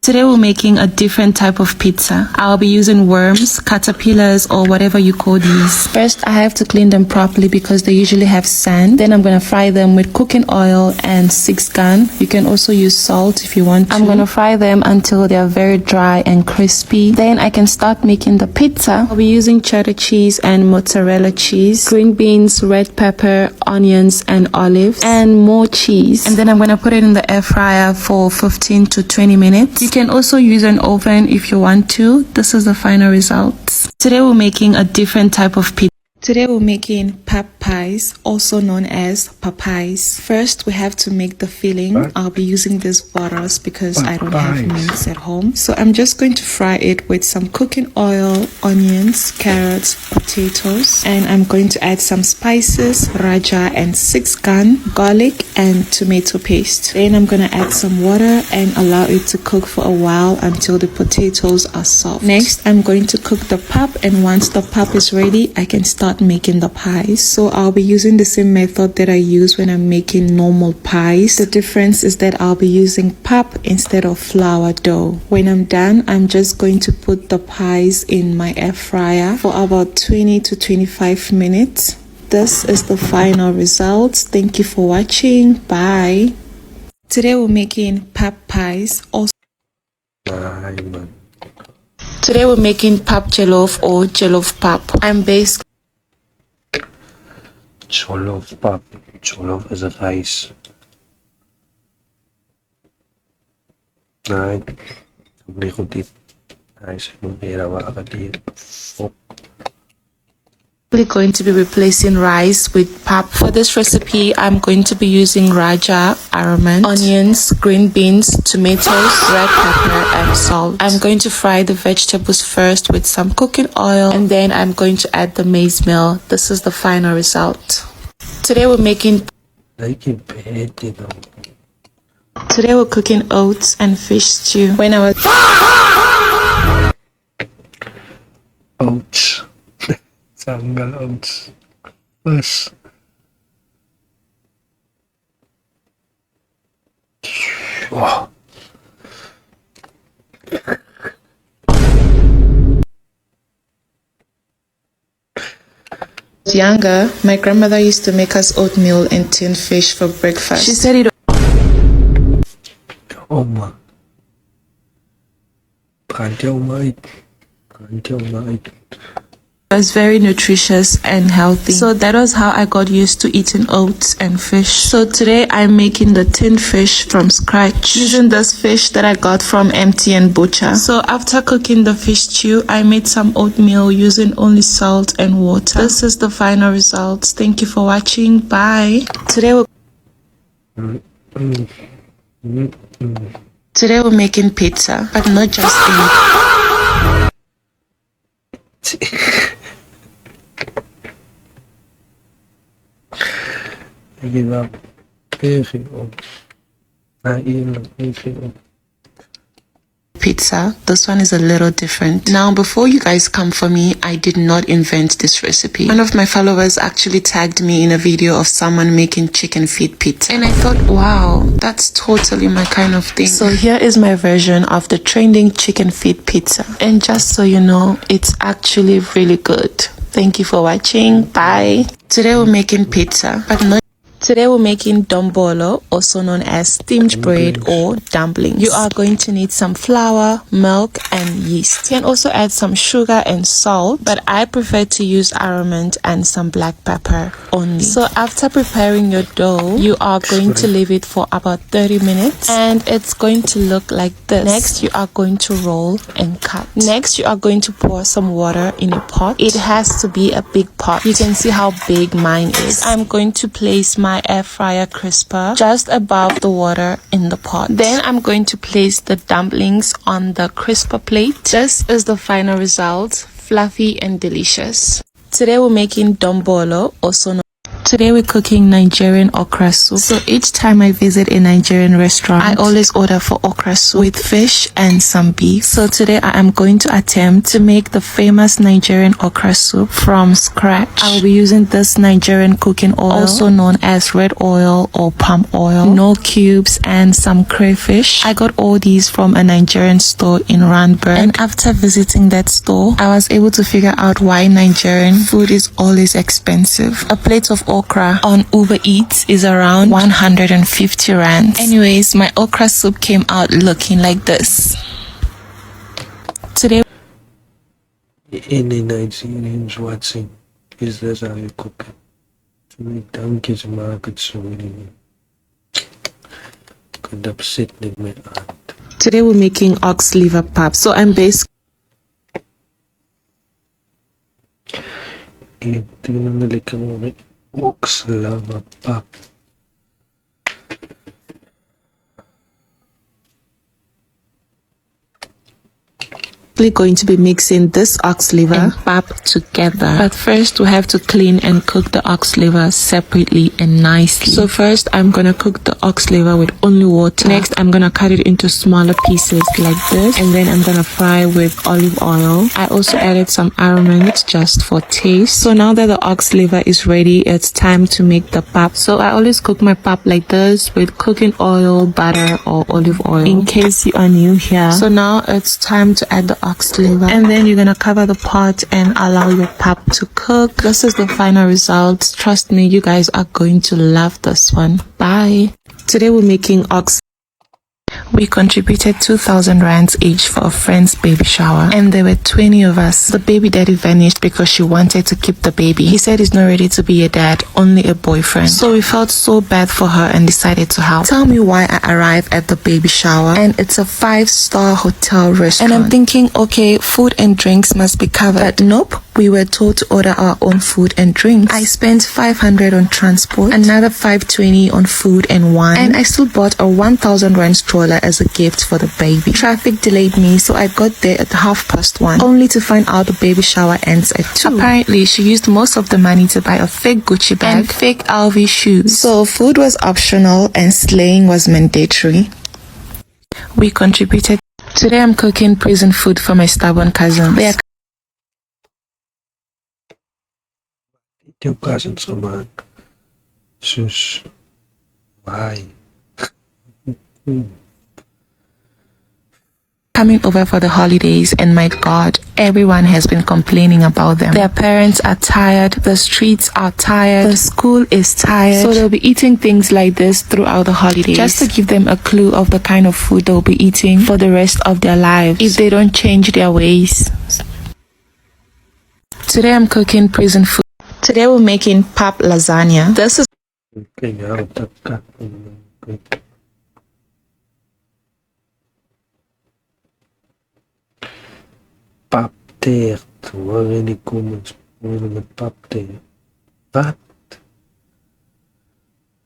Today we're making a different type of pizza. I'll be using worms, caterpillars, or whatever you call these. First, I have to clean them properly because they usually have sand. Then I'm gonna fry them with cooking oil and 6-gun. You can also use salt if you want to. I'm gonna fry them until they are very dry and crispy. Then I can start making the pizza. I'll be using cheddar cheese and mozzarella cheese, green beans, red pepper, onions, and olives, and more cheese. And then I'm gonna put it in the air fryer for 15 to 20 minutes. You can also use an oven if you want to. This is the final results. Today we're making a different type of pizza. Today we're making pap pies, also known as papayas. First, we have to make the filling. I'll be using these waters because I don't have meats at home. So I'm just going to fry it with some cooking oil, onions, carrots, potatoes. And I'm going to add some spices, raja and 6-gun, garlic and tomato paste. Then I'm going to add some water and allow it to cook for a while until the potatoes are soft. Next, I'm going to cook the pap, and once the pap is ready, I can start making the pies. So I'll be using the same method that I use when I'm making normal pies. The difference is that I'll be using pap instead of flour dough. When I'm done, I'm just going to put the pies in my air fryer for about 20 to 25 minutes. This is the final result. Thank you for watching. Bye. Today we're making pap pies. Today we're making pap jollof or jollof pap. I'm based Jollof pap. Jollof is a rice. Nee, niet goed dit. Rice moet meer water hier. We're going to be replacing rice with pap. For this recipe, I'm going to be using raja, aromand, onions, green beans, tomatoes, red pepper, and salt. I'm going to fry the vegetables first with some cooking oil, and then I'm going to add the maize meal. This is the final result. Today we're cooking oats and fish stew. When I was oats. Jungle oats. Yes. Wow. younger, my grandmother used to make us oatmeal and tinned fish for breakfast. She said it was very nutritious and healthy. So that was how I got used to eating oats and fish. So today I'm making the tinned fish from scratch using this fish that I got from MTN Butcher. So after cooking the fish stew, I made some oatmeal using only salt and water. This is the final results. Thank you for watching. Bye. Today we're making pizza, but not just any. Pizza. This one is a little different. Now, before you guys come for me, I did not invent this recipe. One of my followers actually tagged me in a video of someone making chicken feet pizza, and I thought, wow, that's totally my kind of thing. So here is my version of the trending chicken feet pizza, and just so you know, it's actually really good. Thank you for watching. Bye. Today we're making pizza, but not. Today we're making dombolo, also known as steamed bread or dumplings. You are going to need some flour, milk, and yeast. You can also add some sugar and salt, but I prefer to use aromand and some black pepper only. So after preparing your dough, you are going to leave it for about 30 minutes, and it's going to look like this. Next, you are going to roll and cut. Next, you are going to pour some water in a pot. It has to be a big pot. You can see how big mine is. I'm going to place my air fryer crisper just above the water in the pot. Then I'm going to place the dumplings on the crisper plate. This is the final result, fluffy and delicious. Today we're making dombolo, also known Today we're cooking Nigerian okra soup. So each time I visit a Nigerian restaurant, I always order for okra soup with fish and some beef. So today I am going to attempt to make the famous Nigerian okra soup from scratch. I will be using this Nigerian cooking oil, also known as red oil or palm oil, no cubes, and some crayfish. I got all these from a Nigerian store in Randburg, and after visiting that store, I was able to figure out why Nigerian food is always expensive. A plate of okra on Uber Eats is around 150 rands. Anyways, my okra soup came out looking like this. Today, Any Nigerians watching, is this how you cook it? To make donkeys market so many. Could upset my aunt. today we're making ox liver pap. So I'm basically Tingnan nila ka muna. Ox lava pap. going to be mixing this ox liver and pap together. But first we have to clean and cook the ox liver separately and nicely. So first I'm gonna cook the ox liver with only water. Next I'm gonna cut it into smaller pieces like this, and then I'm gonna fry with olive oil. I also added some aromatics just for taste. So now that the ox liver is ready, it's time to make the pap. So I always cook my pap like this with cooking oil, butter, or olive oil, in case you are new here. So now it's time to add the ox liver, and then you're gonna cover the pot and allow your pap to cook. This is the final result. Trust me, you guys are going to love this one. Bye. Today we're making ox. We contributed 2,000 rands each for a friend's baby shower, and there were 20 of us. The baby daddy vanished because she wanted to keep the baby. He said he's not ready to be a dad, only a boyfriend. So we felt so bad for her and decided to help. Tell me why I arrived at the baby shower, and it's a 5-star hotel restaurant. And I'm thinking, okay, food and drinks must be covered. But nope, we were told to order our own food and drinks. I spent 500 on transport, another 520 on food and wine, and I still bought a 1,000 rand stroller as a gift for the baby. Traffic delayed me, so I got there at 1:30, only to find out the baby shower ends at 2. Apparently, she used most of the money to buy a fake Gucci bag and fake LV shoes. So food was optional and slaying was mandatory. We contributed. Today I'm cooking prison food for my stubborn cousins. They are Your cousins naman. Sus. Why? coming over for the holidays, and my God, everyone has been complaining about them. Their parents are tired, the streets are tired, the school is tired, so they'll be eating things like this throughout the holidays, just to give them a clue of the kind of food they'll be eating for the rest of their lives if they don't change their ways. Today I'm cooking prison food. Today we're making pap lasagna. This is Pap teert. Waar in die comments met pap teert. Wat?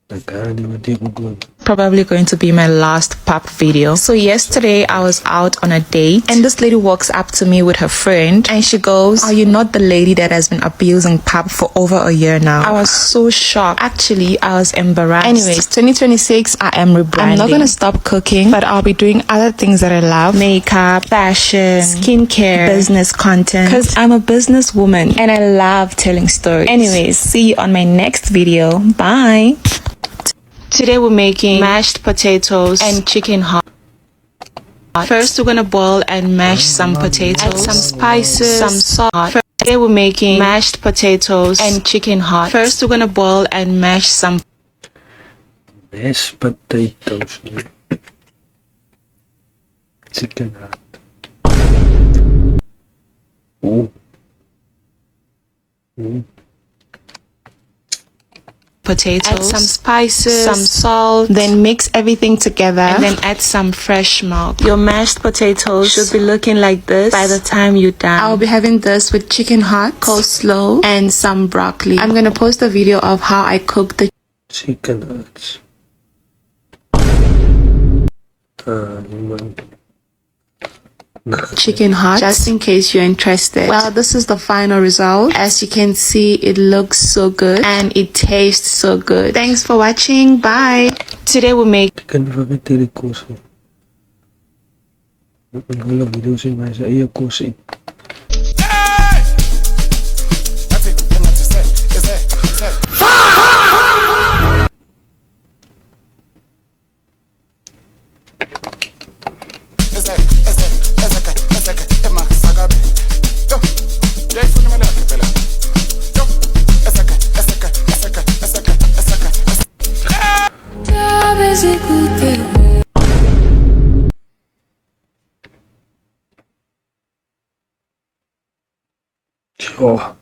Dat kan niet met die Google. probably going to be my last pap video. So yesterday I was out on a date, and this lady walks up to me with her friend and she goes, "Are you not the lady that has been abusing pap for over a year now?" I was so shocked. Actually, I was embarrassed. Anyways, 2026, I am rebranding. I'm not gonna stop cooking, but I'll be doing other things that I love: makeup, fashion, skincare, business content, because I'm a business woman and I love telling stories. Anyways, see you on my next video. Bye. Today we're making mashed potatoes and chicken hot. First we're gonna boil and mash some potatoes, add some spices, some salt. Today we're making mashed potatoes and chicken hot. First we're gonna boil and mash some Mashed potatoes. Chicken hot. Oh. potatoes, add some spices, some salt, then mix everything together, and then add some fresh milk. Your mashed potatoes should be looking like this by the time you're done. I'll be having this with chicken hot, coleslaw, and some broccoli. I'm gonna post a video of how I cook the Chicken hot. chicken heart, just in case you're interested. Well, this is the final result. As you can see, it looks so good and it tastes so good. Thanks for watching. Bye. Today we make Kan vergeet kos. Ek wil video's in my eie kos eet. Oh.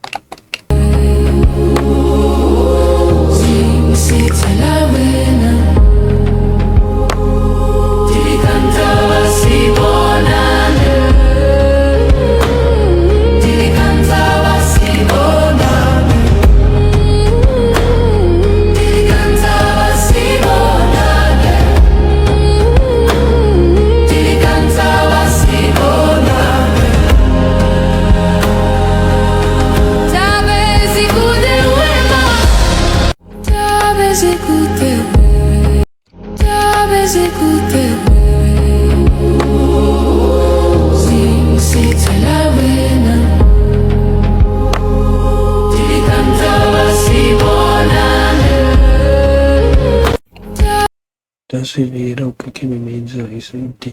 Das ist wieder okay, que me means isso. Do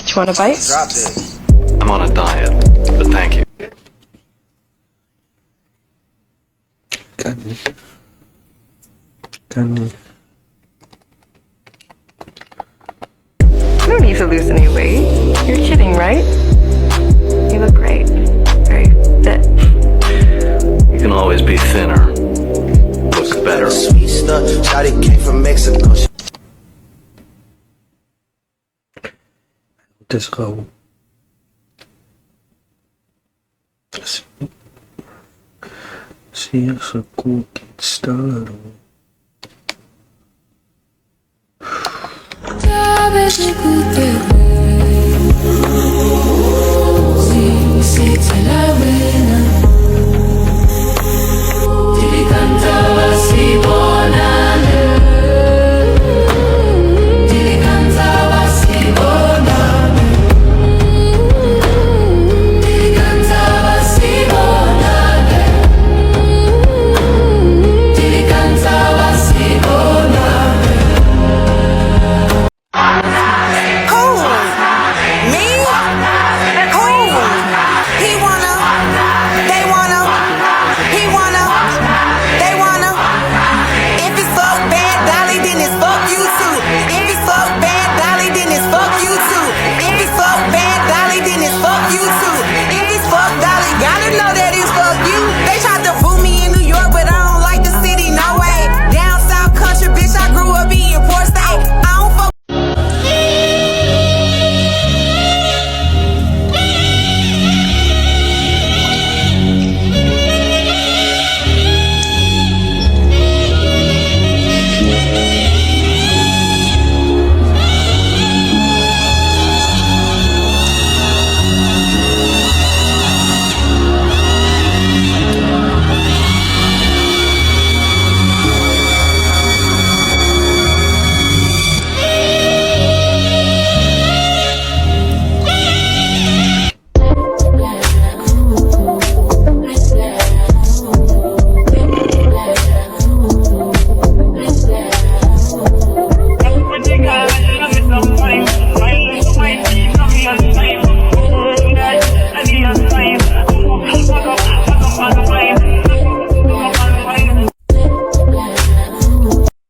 you want a bite? Drop this. I'm on a diet, but thank you. Kan nie. You don't need to lose any weight. You're kidding, right? You look great. Very fit. You can always be thinner. Looks better. Sweet stuff. Shawty came from Mexico. Het is gauw. Zie je ze koek iets sneller. Tá,